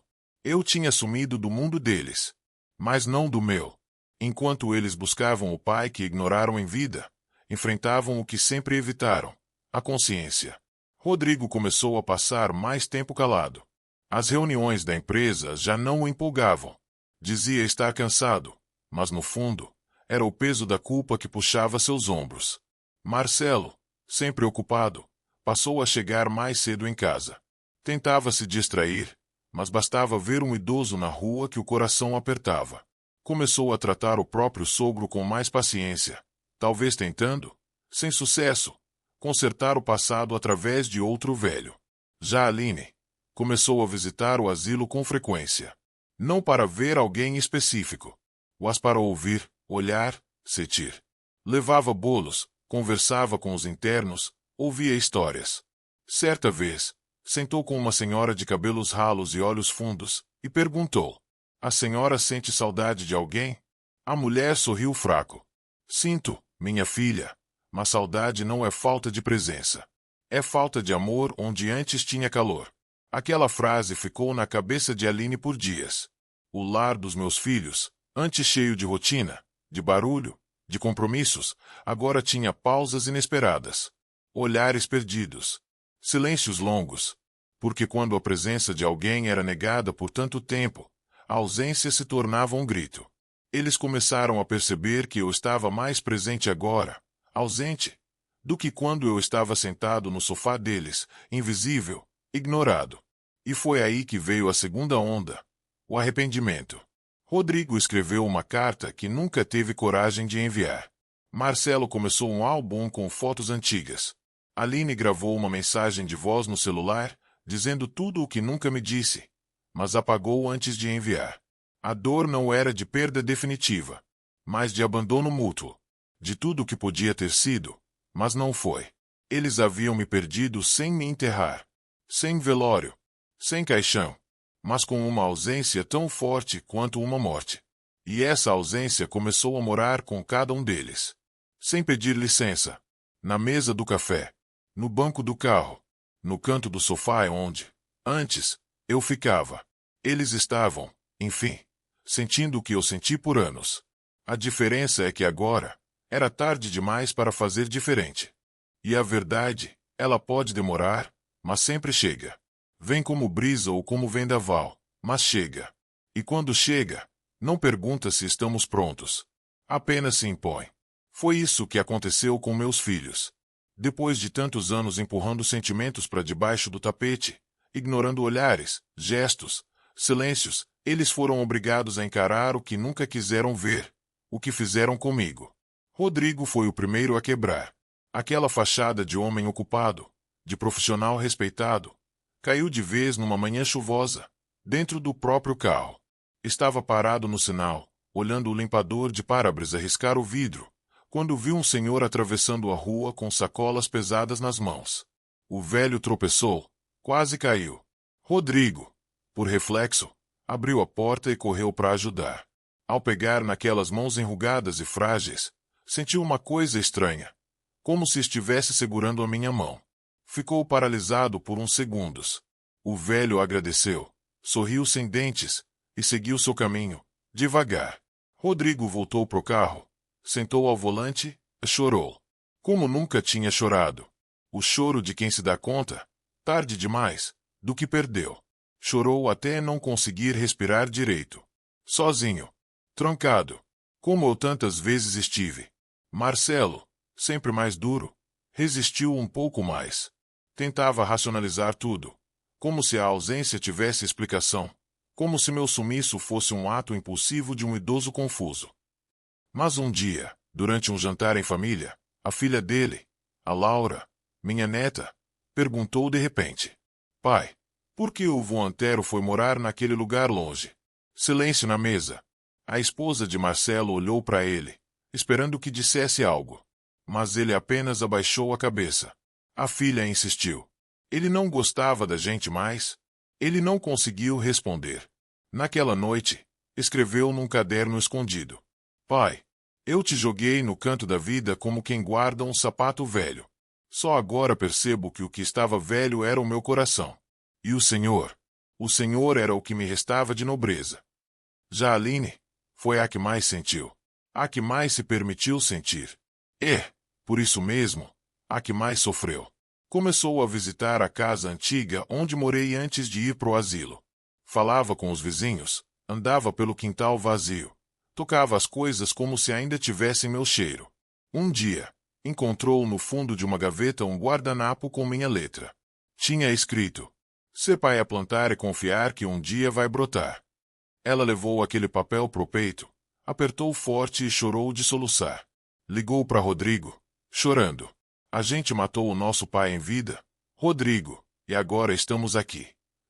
Eu tinha sumido do mundo deles. Mas não do meu. Enquanto eles buscavam o pai que ignoraram em vida, enfrentavam o que sempre evitaram: a consciência. Rodrigo começou a passar mais tempo calado. As reuniões da empresa já não o empolgavam. Dizia estar cansado, mas no fundo, era o peso da culpa que puxava seus ombros. Marcelo, sempre ocupado, passou a chegar mais cedo em casa. Tentava se distrair, mas bastava ver um idoso na rua que o coração apertava. Começou a tratar o próprio sogro com mais paciência, talvez tentando, sem sucesso, consertar o passado através de outro velho. Já Aline começou a visitar o asilo com frequência. Não para ver alguém específico, mas para ouvir, olhar, sentir. Levava bolos, conversava com os internos, ouvia histórias. Certa vez, sentou com uma senhora de cabelos ralos e olhos fundos, e perguntou: "A senhora sente saudade de alguém?" A mulher sorriu fraco. "Sinto, minha filha, mas saudade não é falta de presença. É falta de amor onde antes tinha calor." Aquela frase ficou na cabeça de Aline por dias. O lar dos meus filhos, antes cheio de rotina, de barulho, de compromissos, agora tinha pausas inesperadas, olhares perdidos, silêncios longos, porque quando a presença de alguém era negada por tanto tempo, a ausência se tornava um grito. Eles começaram a perceber que eu estava mais presente agora, ausente, do que quando eu estava sentado no sofá deles, invisível, ignorado. E foi aí que veio a segunda onda, o arrependimento. Rodrigo escreveu uma carta que nunca teve coragem de enviar. Marcelo começou um álbum com fotos antigas. Aline gravou uma mensagem de voz no celular, dizendo tudo o que nunca me disse, mas apagou antes de enviar. A dor não era de perda definitiva, mas de abandono mútuo. De tudo o que podia ter sido, mas não foi. Eles haviam me perdido sem me enterrar, sem velório, sem caixão, mas com uma ausência tão forte quanto uma morte. E essa ausência começou a morar com cada um deles, sem pedir licença, na mesa do café, no banco do carro, no canto do sofá onde, antes, eu ficava. Eles estavam, enfim, sentindo o que eu senti por anos. A diferença é que agora, era tarde demais para fazer diferente. E a verdade, ela pode demorar, mas sempre chega. Vem como brisa ou como vendaval, mas chega. E quando chega, não pergunta se estamos prontos. Apenas se impõe. Foi isso que aconteceu com meus filhos. Depois de tantos anos empurrando sentimentos para debaixo do tapete, ignorando olhares, gestos, silêncios, eles foram obrigados a encarar o que nunca quiseram ver, o que fizeram comigo. Rodrigo foi o primeiro a quebrar. Aquela fachada de homem ocupado, de profissional respeitado, caiu de vez numa manhã chuvosa, dentro do próprio carro. Estava parado no sinal, olhando o limpador de para-brisa riscar o vidro, quando viu um senhor atravessando a rua com sacolas pesadas nas mãos. O velho tropeçou, quase caiu. Rodrigo, por reflexo, abriu a porta e correu para ajudar. Ao pegar naquelas mãos enrugadas e frágeis, sentiu uma coisa estranha, como se estivesse segurando a minha mão. Ficou paralisado por uns segundos. O velho agradeceu, sorriu sem dentes, e seguiu seu caminho, devagar. Rodrigo voltou pro carro, sentou ao volante, e chorou. Como nunca tinha chorado. O choro de quem se dá conta, tarde demais, do que perdeu. Chorou até não conseguir respirar direito. Sozinho. Trancado. Como eu tantas vezes estive. Marcelo, sempre mais duro, resistiu um pouco mais. Tentava racionalizar tudo, como se a ausência tivesse explicação, como se meu sumiço fosse um ato impulsivo de um idoso confuso. Mas um dia, durante um jantar em família, a filha dele, a Laura, minha neta, perguntou de repente: "Pai, por que o vô Antero foi morar naquele lugar longe?" Silêncio na mesa. A esposa de Marcelo olhou para ele, esperando que dissesse algo. Mas ele apenas abaixou a cabeça. A filha insistiu. Ele não gostava da gente mais? Ele não conseguiu responder. Naquela noite, escreveu num caderno escondido: "Pai, eu te joguei no canto da vida como quem guarda um sapato velho. Só agora percebo que o que estava velho era o meu coração. E o Senhor era o que me restava de nobreza." Já Aline foi a que mais sentiu. a que mais se permitiu sentir. Por isso mesmo, a que mais sofreu. Começou a visitar a casa antiga onde morei antes de ir pro asilo. Falava com os vizinhos, andava pelo quintal vazio. Tocava as coisas como se ainda tivessem meu cheiro. Um dia, encontrou no fundo de uma gaveta um guardanapo com minha letra. Tinha escrito: "Ser pai é plantar e confiar que um dia vai brotar." Ela levou aquele papel pro peito, apertou forte e chorou de soluçar. Ligou para Rodrigo, chorando. "A gente matou o nosso pai em vida, Rodrigo, e agora estamos aqui,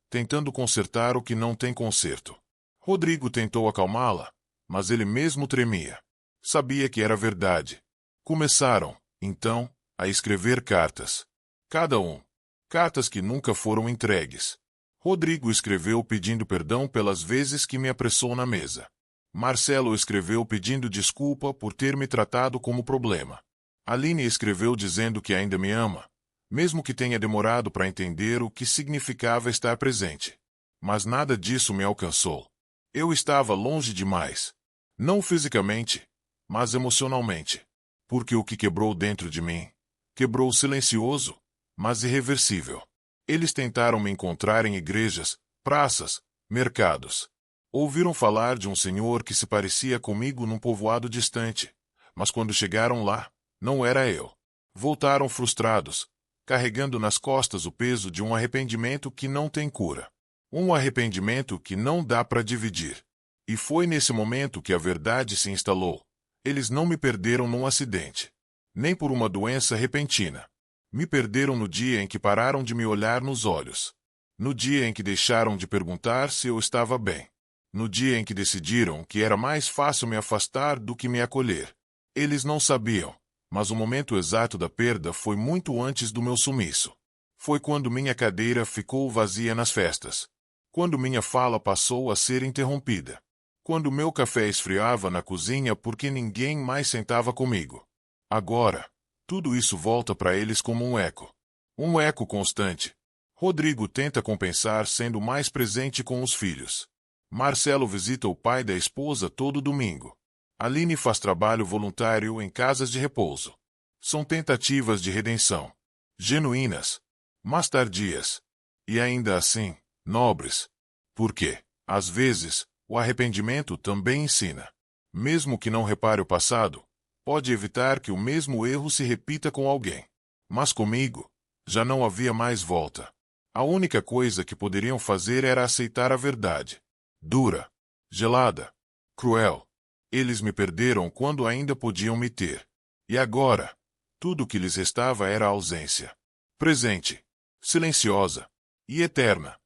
tentando consertar o que não tem conserto." Rodrigo tentou acalmá-la, mas ele mesmo tremia. Sabia que era verdade. Começaram, então, a escrever cartas. Cada um. Cartas que nunca foram entregues. Rodrigo escreveu pedindo perdão pelas vezes que me apressou na mesa. Marcelo escreveu pedindo desculpa por ter me tratado como problema. Aline escreveu dizendo que ainda me ama, mesmo que tenha demorado para entender o que significava estar presente. Mas nada disso me alcançou. Eu estava longe demais. Não fisicamente, mas emocionalmente. Porque o que quebrou dentro de mim, quebrou silencioso, mas irreversível. Eles tentaram me encontrar em igrejas, praças, mercados. Ouviram falar de um senhor que se parecia comigo num povoado distante, mas quando chegaram lá, não era eu. Voltaram frustrados, carregando nas costas o peso de um arrependimento que não tem cura. Um arrependimento que não dá para dividir. E foi nesse momento que a verdade se instalou. Eles não me perderam num acidente, nem por uma doença repentina. Me perderam no dia em que pararam de me olhar nos olhos. No dia em que deixaram de perguntar se eu estava bem. No dia em que decidiram que era mais fácil me afastar do que me acolher. Eles não sabiam, mas o momento exato da perda foi muito antes do meu sumiço. Foi quando minha cadeira ficou vazia nas festas. Quando minha fala passou a ser interrompida. Quando meu café esfriava na cozinha porque ninguém mais sentava comigo. Agora, tudo isso volta para eles como um eco. Um eco constante. Rodrigo tenta compensar sendo mais presente com os filhos. Marcelo visita o pai da esposa todo domingo. Aline faz trabalho voluntário em casas de repouso. São tentativas de redenção. Genuínas, mas tardias. E ainda assim, nobres. Porque, às vezes, o arrependimento também ensina. Mesmo que não repare o passado, pode evitar que o mesmo erro se repita com alguém. Mas comigo, já não havia mais volta. A única coisa que poderiam fazer era aceitar a verdade. Dura, gelada, cruel. Eles me perderam quando ainda podiam me ter. E agora, tudo o que lhes restava era a ausência. Presente, silenciosa e eterna.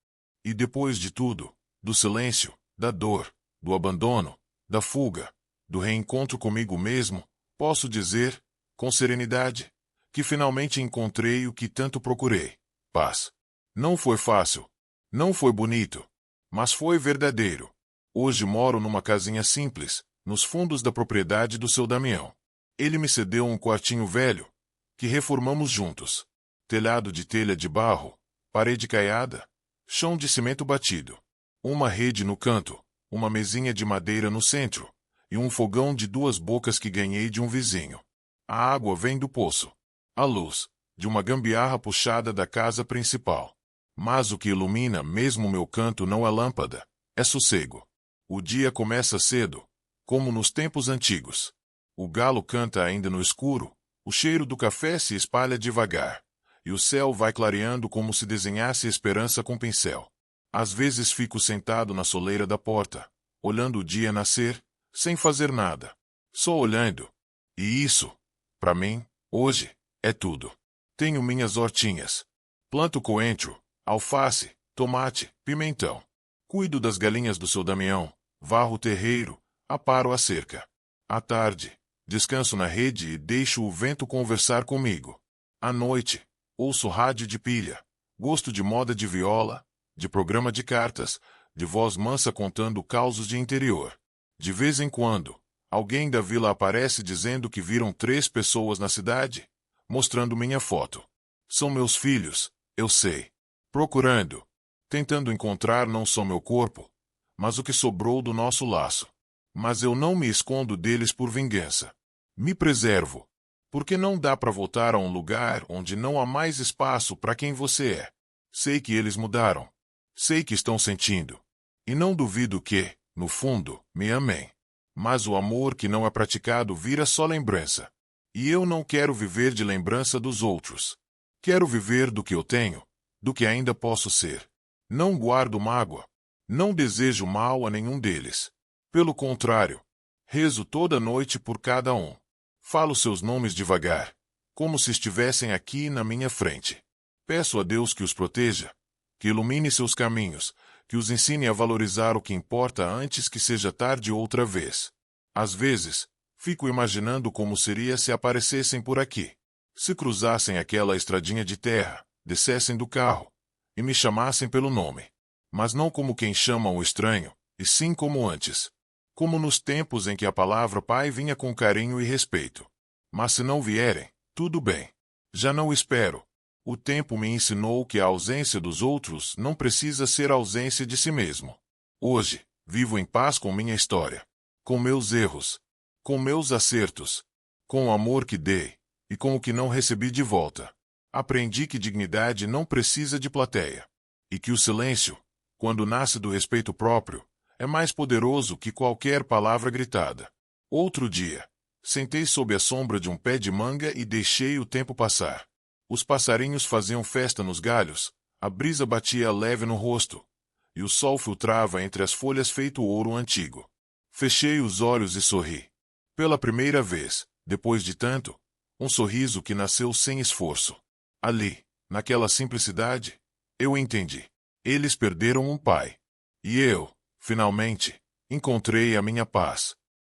E depois de tudo, do silêncio, da dor, do abandono, da fuga, do reencontro comigo mesmo, posso dizer, com serenidade, que finalmente encontrei o que tanto procurei: paz. Não foi fácil, não foi bonito, mas foi verdadeiro. Hoje moro numa casinha simples, nos fundos da propriedade do seu Damião. Ele me cedeu um quartinho velho, que reformamos juntos. Telhado de telha de barro, parede caiada, chão de cimento batido. Uma rede no canto, uma mesinha de madeira no centro, e um fogão de 2 bocas que ganhei de um vizinho. A água vem do poço. A luz, de uma gambiarra puxada da casa principal. Mas o que ilumina mesmo meu canto não é lâmpada, é sossego. O dia começa cedo, como nos tempos antigos. O galo canta ainda no escuro, o cheiro do café se espalha devagar, e o céu vai clareando como se desenhasse esperança com pincel. Às vezes fico sentado na soleira da porta, olhando o dia nascer, sem fazer nada. Só olhando. E isso, para mim, hoje, é tudo. Tenho minhas hortinhas. Planto coentro, alface, tomate, pimentão. Cuido das galinhas do seu Damião, varro o terreiro, aparo a cerca. À tarde, descanso na rede e deixo o vento conversar comigo. À noite, ouço rádio de pilha, gosto de moda de viola, de programa de cartas, de voz mansa contando causos de interior. De vez em quando, alguém da vila aparece dizendo que viram 3 pessoas na cidade, mostrando minha foto. São meus filhos, eu sei. Procurando, tentando encontrar não só meu corpo, mas o que sobrou do nosso laço. Mas eu não me escondo deles por vingança. Me preservo. Porque não dá para voltar a um lugar onde não há mais espaço para quem você é. Sei que eles mudaram. Sei que estão sentindo. E não duvido que, no fundo, me amem. Mas o amor que não é praticado vira só lembrança. E eu não quero viver de lembrança dos outros. Quero viver do que eu tenho, do que ainda posso ser. Não guardo mágoa. Não desejo mal a nenhum deles. Pelo contrário, rezo toda noite por cada um. Falo seus nomes devagar, como se estivessem aqui na minha frente. Peço a Deus que os proteja, que ilumine seus caminhos, que os ensine a valorizar o que importa antes que seja tarde outra vez. Às vezes, fico imaginando como seria se aparecessem por aqui. Se cruzassem aquela estradinha de terra, descessem do carro e me chamassem pelo nome. Mas não como quem chama um estranho, e sim como antes. Como nos tempos em que a palavra pai vinha com carinho e respeito. Mas se não vierem, tudo bem. Já não espero. O tempo me ensinou que a ausência dos outros não precisa ser a ausência de si mesmo. Hoje, vivo em paz com minha história, com meus erros, com meus acertos, com o amor que dei e com o que não recebi de volta. Aprendi que dignidade não precisa de plateia. E que o silêncio, quando nasce do respeito próprio, é mais poderoso que qualquer palavra gritada. Outro dia, sentei sob a sombra de um pé de manga e deixei o tempo passar. Os passarinhos faziam festa nos galhos, a brisa batia leve no rosto, e o sol filtrava entre as folhas feito ouro antigo. Fechei os olhos e sorri. Pela primeira vez, depois de tanto, um sorriso que nasceu sem esforço. Ali, naquela simplicidade, eu entendi. Eles perderam um pai. E eu, finalmente, encontrei a minha paz.